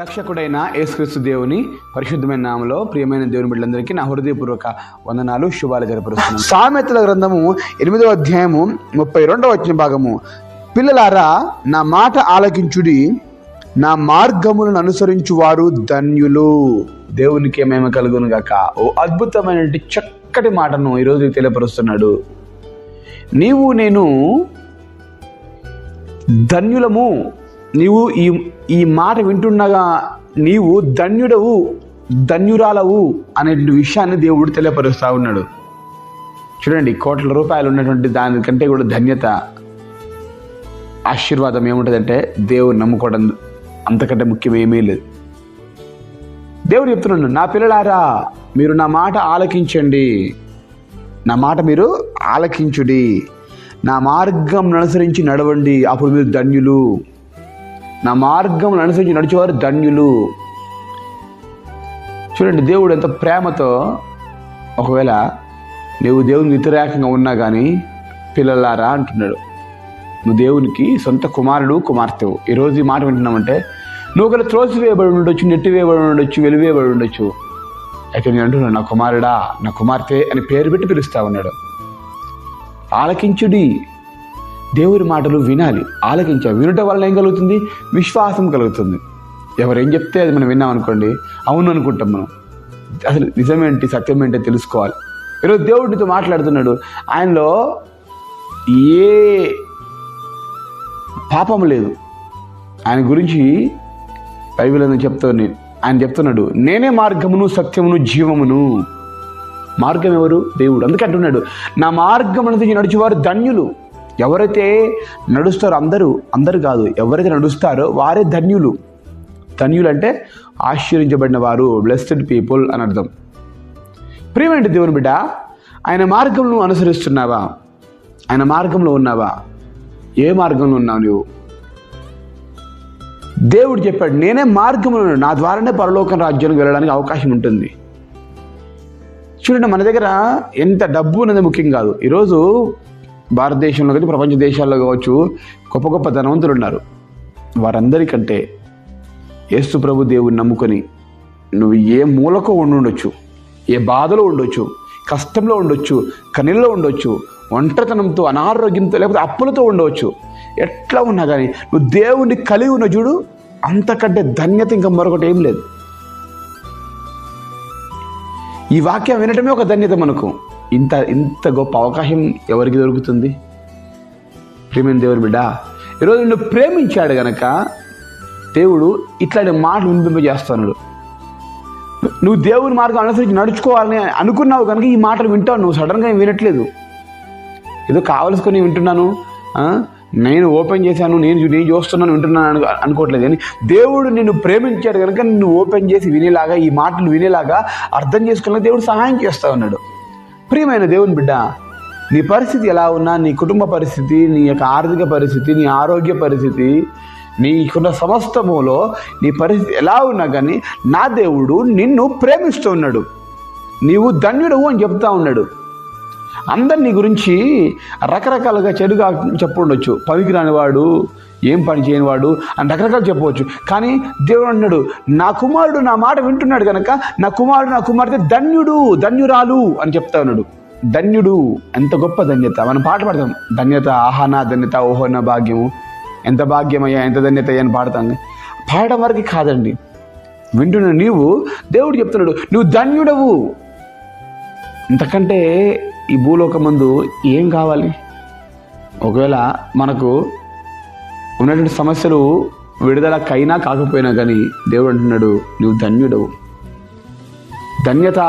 రక్షకుడైన యేసుక్రీస్తు దేవుని పరిశుద్ధమైన నామములో ప్రియమైన దేవుని బిడ్డలందరికీ నా హృదయపూర్వక వందనాలు, శుభాలు జరపరుస్తున్నాను. సామెతల గ్రంథము 8వ అధ్యాయము 32వ వచన భాగము, పిల్లలారా నా మాట ఆలకించుడి, నా మార్గములను అనుసరించు వారు ధన్యులు, దేవునికి ఏమేమి కలుగును గాక. ఓ అద్భుతమైన చక్కటి మాటను ఈరోజు తెలియపరుస్తున్నాడు. నీవు నేను ధన్యులము. నీవు ఈ మాట వింటుండగా నీవు ధన్యుడవు, ధన్యురాలవు అనే విషయాన్ని దేవుడు తెలియపరుస్తూ ఉన్నాడు. చూడండి, కోట్ల రూపాయలు ఉన్నటువంటి దానికంటే కూడా ధన్యత, ఆశీర్వాదం ఏముంటుందంటే దేవుడు నమ్ముకోవడం అంతకంటే ముఖ్యం ఏమీ లేదు. దేవుడు చెప్తున్నాడు, నా పిల్లలారా మీరు నా మాట ఆలకించండి, నా మాట మీరు ఆలకించుడి, నా మార్గం అనుసరించి నడవండి, అప్పుడు మీరు ధన్యులు. నా మార్గం అనుసరించి నడిచేవారు ధన్యులు. చూడండి, దేవుడు ఎంత ప్రేమతో, ఒకవేళ నువ్వు దేవునికి వ్యతిరేకంగా ఉన్నా కానీ పిల్లలారా అంటున్నాడు. నువ్వు దేవునికి సొంత కుమారుడు, కుమార్తెవు. ఈరోజు ఈ మాట వింటున్నామంటే నువ్వు ఒకవేళ త్రోసివేయబడి ఉండొచ్చు, నెట్టివేయబడి ఉండొచ్చు, వెలివేయబడి ఉండొచ్చు. అయితే నేను అంటున్నాను, నా కుమారుడా, నా కుమార్తె అని పేరు పెట్టి పిలుస్తా ఉన్నాడు. ఆలకించుడి, దేవుని మాటలు వినాలి, ఆలకించాలి. వినటం వల్ల ఏం కలుగుతుంది? విశ్వాసం కలుగుతుంది. ఎవరేం చెప్తే అది మనం విన్నాం అనుకోండి, అవును అనుకుంటాం. మనం అసలు నిజమేంటి, సత్యం ఏంటో తెలుసుకోవాలి. ఈరోజు దేవుడితో మాట్లాడుతున్నాడు. ఆయనలో ఏ పాపం లేదు. ఆయన గురించి బైబిల్ అని చెప్తాను. ఆయన చెప్తున్నాడు, నేనే మార్గమును, సత్యమును, జీవమును. మార్గం ఎవరు? దేవుడు. అందుకే అంటున్నాడు, నా మార్గం అనేది నడిచేవారు ధన్యులు. ఎవరైతే నడుస్తారో, అందరూ కాదు, ఎవరైతే నడుస్తారో వారే ధన్యులు. ధన్యులు అంటే ఆశీర్వదించబడిన వారు, బ్లెస్డ్ పీపుల్ అని అర్థం. ప్రియమైన దేవుని బిడ్డ, ఆయన మార్గంను అనుసరిస్తున్నావా? ఆయన మార్గంలో ఉన్నావా? ఏ మార్గంలో ఉన్నావు నువ్వు? దేవుడు చెప్పాడు, నేనే మార్గంలో ఉన్నాను, నా ద్వారానే పరలోకం రాజ్యానికి వెళ్ళడానికి అవకాశం ఉంటుంది. చూడండి, మన దగ్గర ఎంత డబ్బు అనేది ముఖ్యం కాదు. ఈరోజు భారతదేశంలో కానీ ప్రపంచ దేశాల్లో కావచ్చు, గొప్ప గొప్ప ధనవంతులు ఉన్నారు. వారందరికంటే యేసు ప్రభు దేవుని నమ్ముకొని నువ్వు ఏ మూలకో ఉండొచ్చు, ఏ బాధలో ఉండొచ్చు, కష్టంలో ఉండొచ్చు, కన్నీళ్ళలో ఉండొచ్చు, ఒంటరితనంతో, అనారోగ్యంతో, లేకపోతే అప్పులతో ఉండవచ్చు. ఎట్లా ఉన్నా కానీ నువ్వు దేవుణ్ణి కలిగి ఉన్న చూడు, అంతకంటే ధన్యత ఇంకా మరొకటి ఏం లేదు. ఈ వాక్యం వినటమే ఒక ధన్యత మనకు. ఇంత గొప్ప అవకాశం ఎవరికి దొరుకుతుంది? ప్రియమైన దేవుని బిడ్డ, ఈరోజు నువ్వు ప్రేమించాడు గనక దేవుడు ఇట్లాంటి మాటలు వినిపింపజేస్తున్నాడు. నువ్వు దేవుని మార్గం అనుసరించి నడుచుకోవాలని అనుకున్నావు కనుక ఈ మాటలు వింటావు. నువ్వు సడన్గా వినట్లేదు, ఏదో కావలసుకొని వింటున్నాను, నేను ఓపెన్ చేశాను, నేను చూస్తున్నాను, వింటున్నాను అనుకోవట్లేదు. కానీ దేవుడు నిన్ను ప్రేమించాడు కనుక నిన్ను ఓపెన్ చేసి వినేలాగా, ఈ మాటలు వినేలాగా అర్థం చేసుకునే దేవుడు సహాయం చేస్తా ఉన్నాడు. ప్రియమైన దేవుని బిడ్డ, నీ పరిస్థితి ఎలా ఉన్నా, నీ కుటుంబ పరిస్థితి, నీ యొక్క ఆర్థిక పరిస్థితి, నీ ఆరోగ్య పరిస్థితి, నీకున్న సమస్తములో నీ పరిస్థితి ఎలా ఉన్నా కానీ నా దేవుడు నిన్ను ప్రేమిస్తూ ఉన్నాడు. నీవు ధన్యుడు అని చెప్తా ఉన్నాడు. అందరు నీ గురించి రకరకాలుగా చెడుగా చెప్పుండొచ్చు, పనికిరానివాడు, ఏం పని చేయనివాడు అని రకరకాలు చెప్పవచ్చు. కానీ దేవుడు అన్నాడు, నా కుమారుడు నా మాట వింటున్నాడు కనుక నా కుమారుడు, నా కుమార్తె ధన్యుడు, ధన్యురాలు అని చెప్తా ఉన్నాడు. ధన్యుడు, ఎంత గొప్ప ధన్యత. మనం పాట పాడతాం, ధన్యత, ఆహానా ధన్యత, ఓహోన భాగ్యము, ఎంత భాగ్యమయ్యా, ఎంత ధన్యత అయ్యా అని పాడతాం. పాడడం వరకు కాదండి, వింటున్న నీవు దేవుడు చెప్తున్నాడు, నువ్వు ధన్యుడవు. ఇంతకంటే ఈ భూలోకమందు ఏం కావాలి? ఒకవేళ మనకు ఉన్నటువంటి సమస్యలు విడుదలకైనా కాకపోయినా కానీ దేవుడు అంటున్నాడు, నువ్వు ధన్యుడవు. ధన్యత,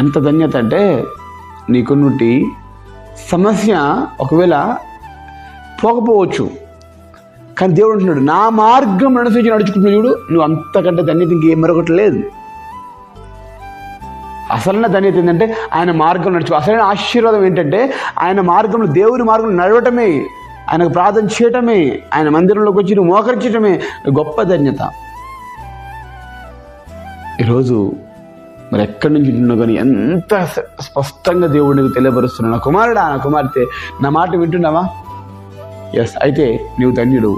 ఎంత ధన్యత అంటే నీకున్నటి సమస్య ఒకవేళ పోకపోవచ్చు, కానీ దేవుడు అంటున్నాడు, నా మార్గం అనుసరించి నడుచుకుంటున్నావు చూడు, నువ్వు అంతకంటే ధన్యత ఇంకేం మరొకటి లేదు. అసలైన ధన్యత ఏంటంటే ఆయన మార్గం నడుచు. అసలైన ఆశీర్వాదం ఏంటంటే ఆయన మార్గంలో, దేవుని మార్గంలో నడవటమే, ఆయనకు ప్రార్థన చేయటమే, ఆయన మందిరంలోకి వచ్చి నువ్వు మోకరించటమే గొప్ప ధన్యత. ఈరోజు మరి ఎక్కడి నుంచి వింటున్నావు కానీ ఎంత స్పష్టంగా దేవుడికి తెలియపరుస్తున్నావు, నా కుమారుడా, నా కుమార్తె, నా మాట వింటున్నావా? ఎస్, అయితే నీవు ధన్యుడు.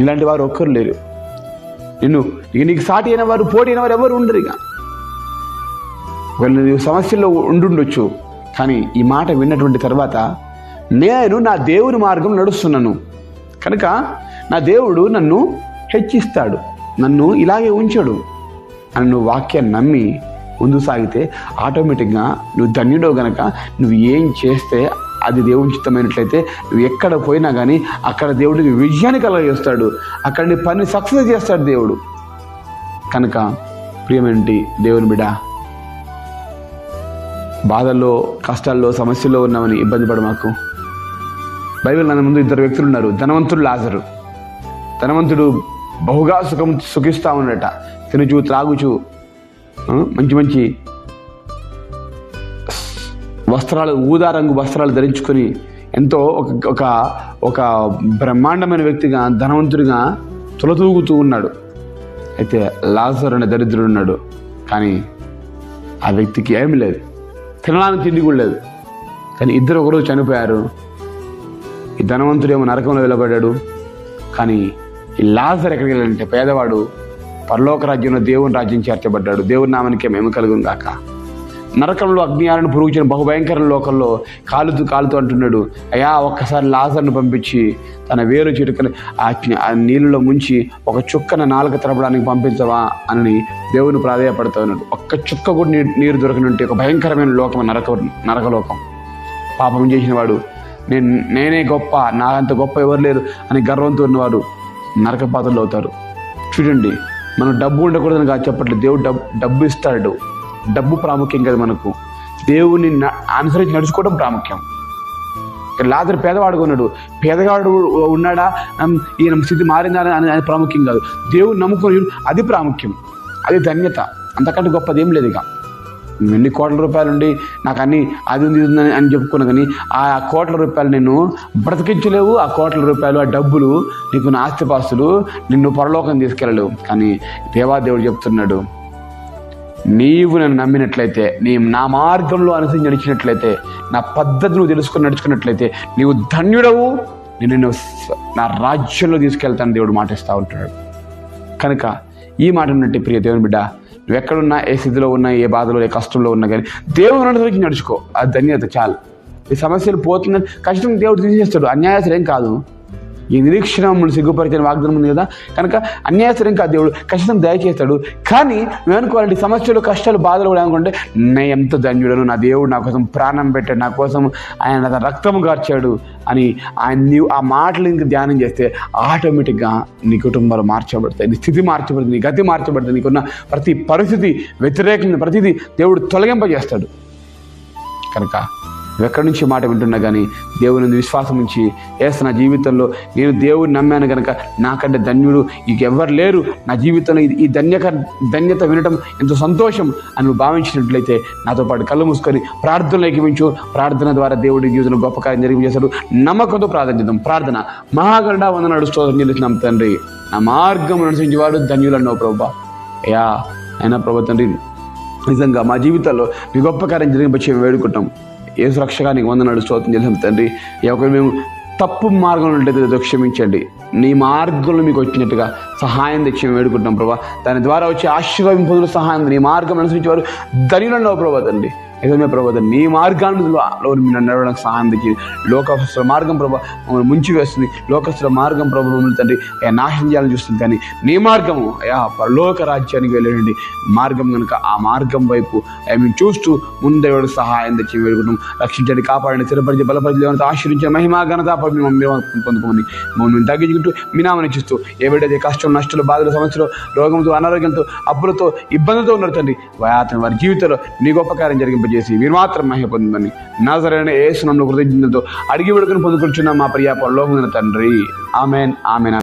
ఇలాంటి వారు ఒక్కరు లేరు. నీకు సాటి అయిన వారు, పోటీ అయిన వారు ఎవరు ఉండరు. ఇక నువ్వు సమస్యల్లో ఉండుండొచ్చు, కానీ ఈ మాట విన్నటువంటి తర్వాత నేను నా దేవుని మార్గం నడుస్తున్నాను కనుక నా దేవుడు నన్ను హెచ్చిస్తాడు, నన్ను ఇలాగే ఉంచాడు అని నువ్వు వాక్యాన్ని నమ్మి ముందు సాగితే ఆటోమేటిక్గా నువ్వు ధన్యుడో గనక నువ్వు ఏం చేస్తే అది దేవుని చిత్తమైనట్లయితే నువ్వు ఎక్కడ పోయినా కానీ అక్కడ దేవుడికి విజయాన్ని కలగజేస్తాడు, అక్కడ నీ పని సక్సెస్ చేస్తాడు దేవుడు. కనుక ప్రియమేంటి దేవుని బిడ్డ, బాధల్లో, కష్టాల్లో, సమస్యల్లో ఉన్నామని ఇబ్బంది పడ మాకు. బైబిల్ నా ముందు 2 వ్యక్తులు ఉన్నారు. ధనవంతుడు, లాజరు. ధనవంతుడు బహుగా సుఖిస్తూ ఉన్నట, తినుచు త్రాగుచు మంచి మంచి వస్త్రాలు, ఊదా రంగు వస్త్రాలు ధరించుకొని ఎంతో ఒక ఒక బ్రహ్మాండమైన వ్యక్తిగా, ధనవంతుడిగా తులతూగుతూ ఉన్నాడు. అయితే లాజరు అనే దరిద్రుడు ఉన్నాడు, కానీ ఆ వ్యక్తికి ఏమీ లేదు, తినడానికి తిండి కూడా లేదు. కానీ ఇద్దరు ఒకరోజు చనిపోయారు. ఈ ధనవంతుడేమో నరకంలో వెలబడ్డాడు, కానీ ఈ లాజరు ఎక్కడికి వెళ్ళాడంటే పేదవాడు పరలోక రాజ్యంలో దేవుని రాజ్యం చేర్చబడ్డాడు. దేవుని నామానికి మేము కలుగును గాక. నరకంలో అగ్నియాలను పురుగుచిన బహుభయంకర లోకంలో కాలుతూ అంటున్నాడు, అయ్యా ఒక్కసారి లాజర్ను పంపించి తన వేరు చిటుకని ఆ నీళ్ళలో ముంచి ఒక చుక్కన నాలుక తరపడానికి పంపించవా అని దేవుని ప్రాధేయపడుతూ ఉన్నాడు. ఒక్క చుక్క కూడా నీరు దొరకనుంటే ఒక భయంకరమైన లోకం నరకలోకం. పాపం చేసిన వాడు నేనే గొప్ప, నాకంత గొప్ప ఎవరు లేరు అని గర్వంతో ఉన్నవాడు నరకపాత్రలు అవుతారు. చూడండి, మనం డబ్బు ఉండకూడదని కాదు చెప్పట్లేదు, దేవుడు డబ్బు ఇస్తాడు. డబ్బు ప్రాముఖ్యం కదా మనకు, దేవుని అనుసరించి నడుచుకోవడం ప్రాముఖ్యం. లాజరు పేదవాడుగా ఉన్నాడు, పేదవాడు ఉన్నాడా ఈయన స్థితి మారిందా అని ప్రాముఖ్యం కాదు, దేవుని నమ్ముకొని అది ప్రాముఖ్యం, అది ధన్యత. అంతకంటే గొప్పది ఏం లేదు. ఇక ఎన్ని కోట్ల రూపాయలు ఉండి నాకు అన్నీ అది ఉంది ఉందని అని చెప్పుకున్నా, కానీ ఆ కోట్ల రూపాయలు నిన్ను బ్రతికించలేవు. ఆ కోట్ల రూపాయలు, ఆ డబ్బులు, నీకు నా ఆస్తిపాస్తులు నిన్ను పరలోకం తీసుకెళ్ళలేవు. కానీ దేవాదేవుడు చెప్తున్నాడు, నీవు నన్ను నమ్మినట్లయితే, నా మార్గంలో అనుసరించి నడిచినట్లయితే, నా పద్ధతి నువ్వు తెలుసుకుని నడుచుకున్నట్లయితే నీవు ధన్యుడవు, నేను నా రాజ్యంలో తీసుకెళ్తాను దేవుడు మాటిస్తూ ఉంటున్నాడు. కనుక ఈ మాట ఉన్నట్టు ప్రియ దేవుని బిడ్డ, నువ్వు ఎక్కడున్నా, ఏ స్థితిలో ఉన్నా, ఏ బాధలో, ఏ కష్టంలో ఉన్నా కానీ దేవుని అనుసరించి నడుచుకో, అది ధన్యత చాలు. ఈ సమస్యలు పోతుందని ఖచ్చితంగా దేవుడు తీసేస్తాడు, అన్యాయసరేం కాదు. ఈ నిరీక్షణ మనం సిగ్గుపరిచిన వాగ్దానం ఉంది కదా, కనుక అన్యాయసరం కాదు, దేవుడు ఖచ్చితంగా దయచేస్తాడు. కానీ నువ్వనుకోవాలంటే సమస్యలు, కష్టాలు, బాధలు కూడా అనుకుంటే నేను ఎంత ధన్యుడను, నా దేవుడు నా కోసం ప్రాణం పెట్టాడు, నా కోసం ఆయన నా రక్తము గార్చాడు అని నీవు ఆ మాటలు ఇంక ధ్యానం చేస్తే ఆటోమేటిక్గా నీ కుటుంబాలు మార్చబడతాయి, నీ స్థితి మార్చబడుతుంది, నీ గతి మార్చబడుతుంది, నీకున్న ప్రతి పరిస్థితి, వ్యతిరేకమైన ప్రతిదీ దేవుడు తొలగింపజేస్తాడు. కనుక ఎక్కడి నుంచి మాట వింటున్నా కానీ దేవుని విశ్వాసం ఉంచి నా జీవితంలో నేను దేవుడిని నమ్మాను కనుక నాకంటే ధన్యుడు ఇంకెవ్వరు లేరు నా జీవితంలో, ఈ ధన్యత వినటం ఎంతో సంతోషం అని నువ్వు భావించినట్లయితే నాతో పాటు కళ్ళు మూసుకొని ప్రార్థనలు ఎక్కించు. ప్రార్థన ద్వారా దేవుడి జీవితంలో గొప్ప కార్యం జరిగించేశాడు. నమ్మకంతో ప్రార్థన చేద్దాం. ప్రార్థన. మహాగరుడ వందనాలు స్తోత్రం చెల్లిస్తున్నాం తండ్రి, నా మార్గం అనుసరించేవాడు ధన్యులన్నావు ప్రభువా. అయ్యా అయినా ప్రభు తండ్రి, నిజంగా మా జీవితాల్లో మీ గొప్ప కార్యం జరిగింపచ్చి మేము వేడుకుంటాం. యేసు రక్షగా నీకు వందనాలు స్తోత్రం చేసాం తండ్రి. ఒకరు మేము తప్పు మార్గంలో ఉంటే క్షమించండి, నీ మార్గంలో మీకు వచ్చినట్టుగా సహాయం తెచ్చి మేము వేడుకుంటాం ప్రభా. దాని ద్వారా వచ్చే ఆశీర్వాదింపుల సహాయం, నీ మార్గం అనుసరించి వారు ధన్యులన్నావు ప్రభా తండ్రి. నిజమే ప్రభా, నీ మార్గాల్లో నడవడానికి సహాయం తెచ్చి, లోకస్తుల మార్గం ప్రభా మమ్మల్ని ముంచి వేస్తుంది, లోకస్తుల మార్గం ప్రభా మమ్మల్ని తండ్రి నాశనం చేయాలని చూస్తుంది. కానీ నీ మార్గము పరలోక రాజ్యానికి వెళ్ళండి మార్గం కనుక ఆ మార్గం వైపు మేము చూస్తూ ముందే సహాయం తెచ్చి వేడుకుంటాం. రక్షించండి, కాపాడండి, స్థిరపరిచి, బలపరిచి, లేవంతా ఆశ్రయించిన మహిమా ఘనత పొందుకోమని మమ్మల్ని తగ్గించుకుంటూ మీ నామని ఇచ్చిస్తూ ఎవరైతే కష్టం, నష్టాలు, బాధలు, సమస్యలు, రోగంతో, అనారోగ్యంతో, అప్పులతో, ఇబ్బందులతో ఉన్నారు తండ్రి, వారి జీవితంలో నీ గొప్ప కార్యం జరిగింపజేసి మీరు మాత్రం మహిమ పొందమని నజరేయుడైన యేసు నామములో కృతజ్ఞతతో అడిగి వేడుకొని పొందుకొంచున్నాం మా ప్రియ పరలోకమందున్న తండ్రి. ఆమేన్, ఆమేన్.